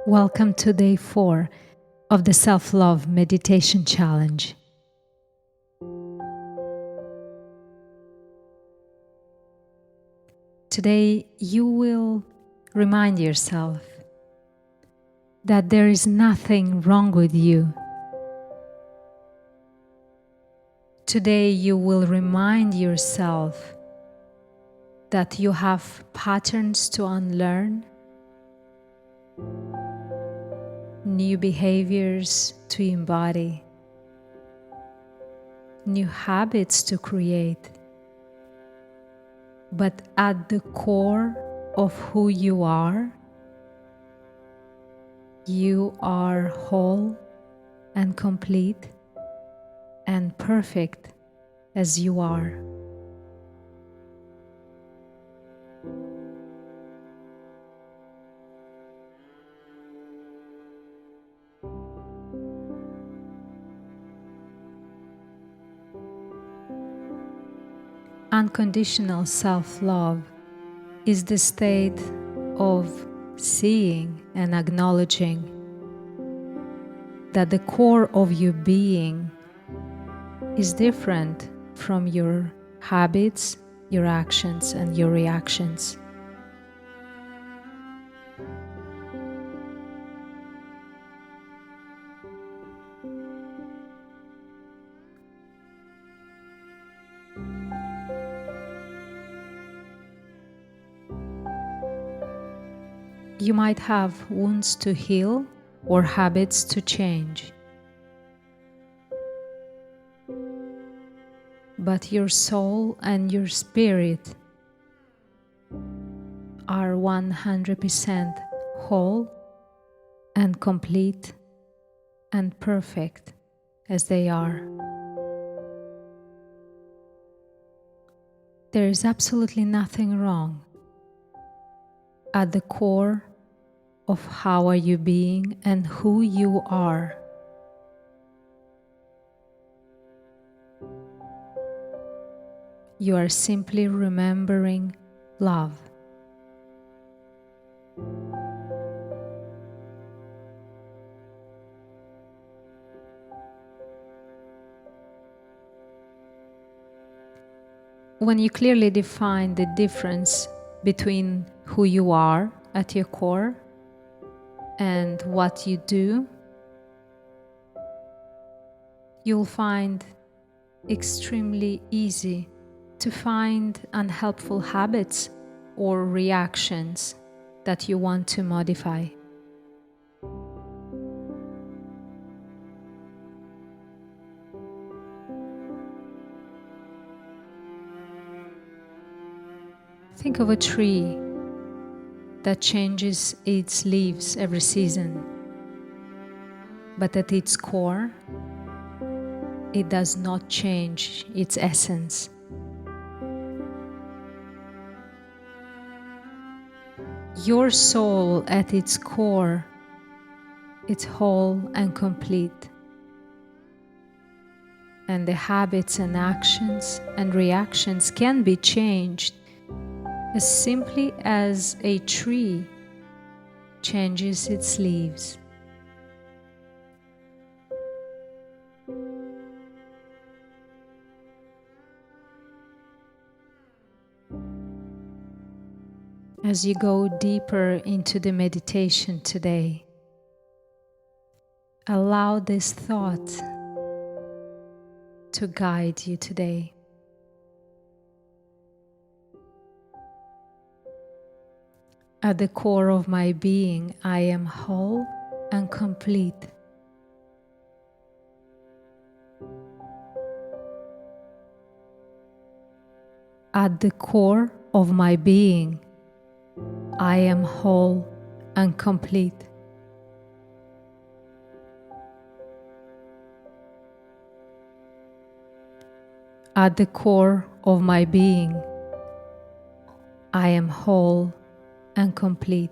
Welcome to day 4 of the Self-Love Meditation Challenge. Today you will remind yourself that there is nothing wrong with you. Today you will remind yourself that you have patterns to unlearn, new behaviors to embody, new habits to create. But at the core of who you are whole and complete and perfect as you are. Unconditional self-love is the state of seeing and acknowledging that the core of your being is different from your habits, your actions, and your reactions. You might have wounds to heal or habits to change. But your soul and your spirit are 100% whole and complete and perfect as they are. There is absolutely nothing wrong. At the core of how are you being and who you are. You are simply remembering love. When you clearly define the difference between who you are at your core and what you do, you'll find extremely easy to find unhelpful habits or reactions that you want to modify. Think of a tree that changes its leaves every season, but at its core, it does not change its essence. Your soul at its core, it's whole and complete. And the habits and actions and reactions can be changed as simply as a tree changes its leaves. As you go deeper into the meditation today, allow this thought to guide you today. At the core of my being, I am whole and complete. At the core of my being, I am whole and complete. At the core of my being, I am whole and complete.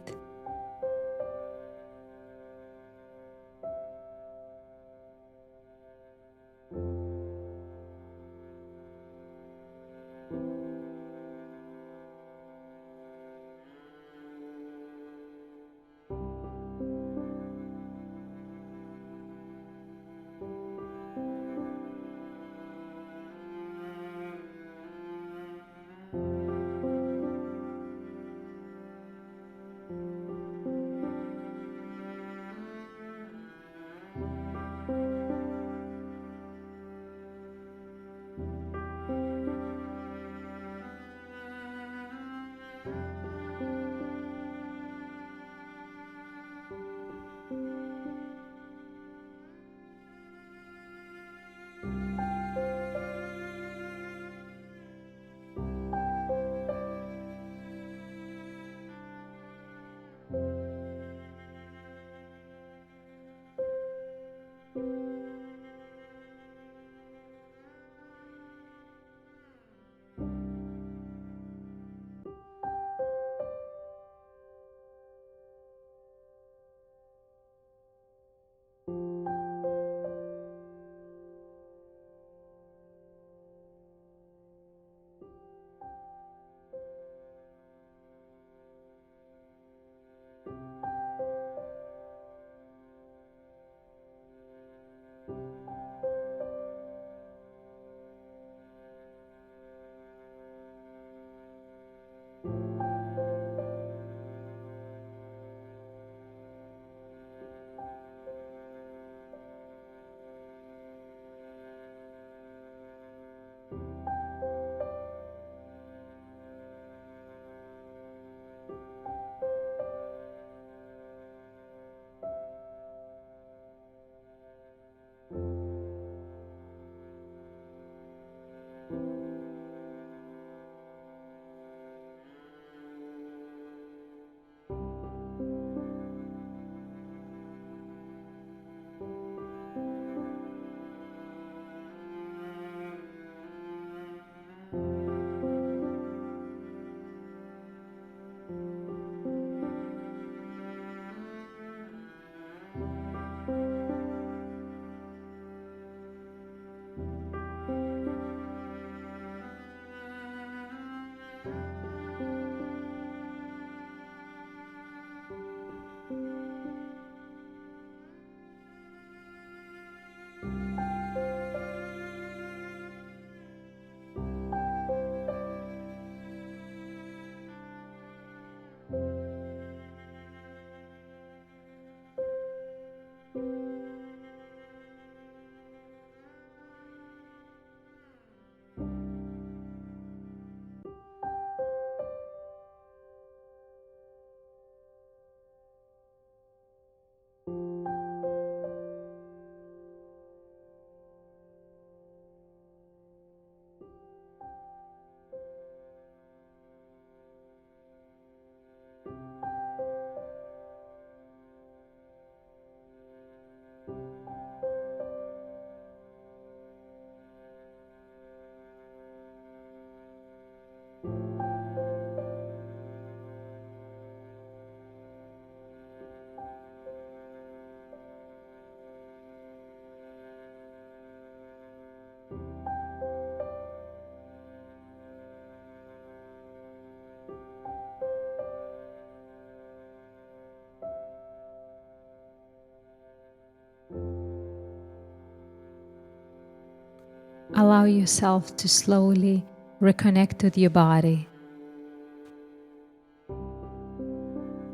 Allow yourself to slowly reconnect with your body.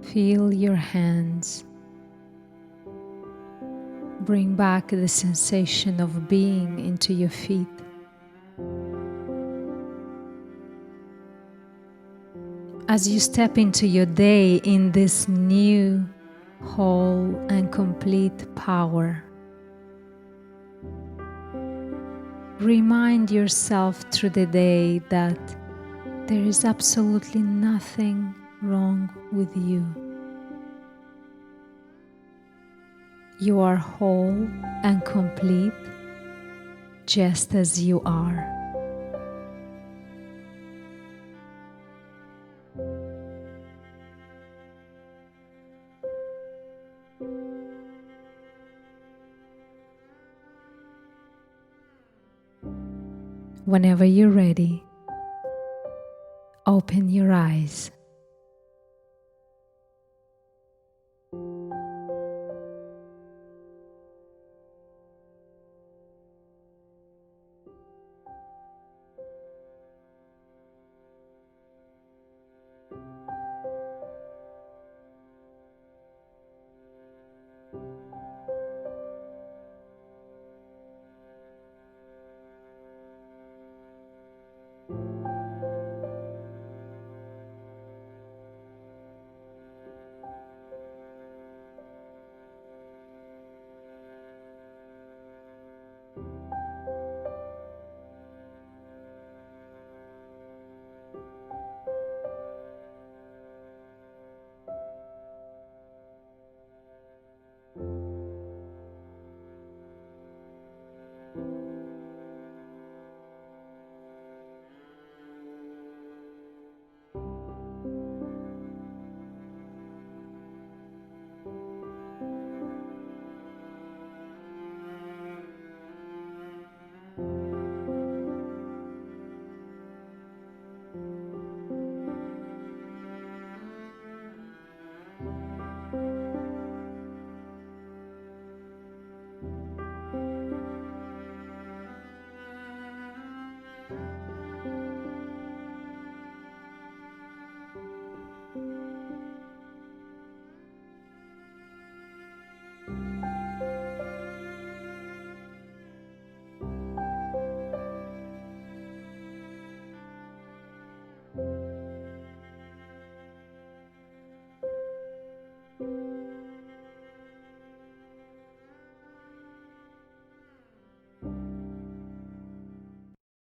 Feel your hands. Bring back the sensation of being into your feet. As you step into your day in this new, whole and complete power, remind yourself through the day that there is absolutely nothing wrong with you. You are whole and complete just as you are. Whenever you're ready, open your eyes.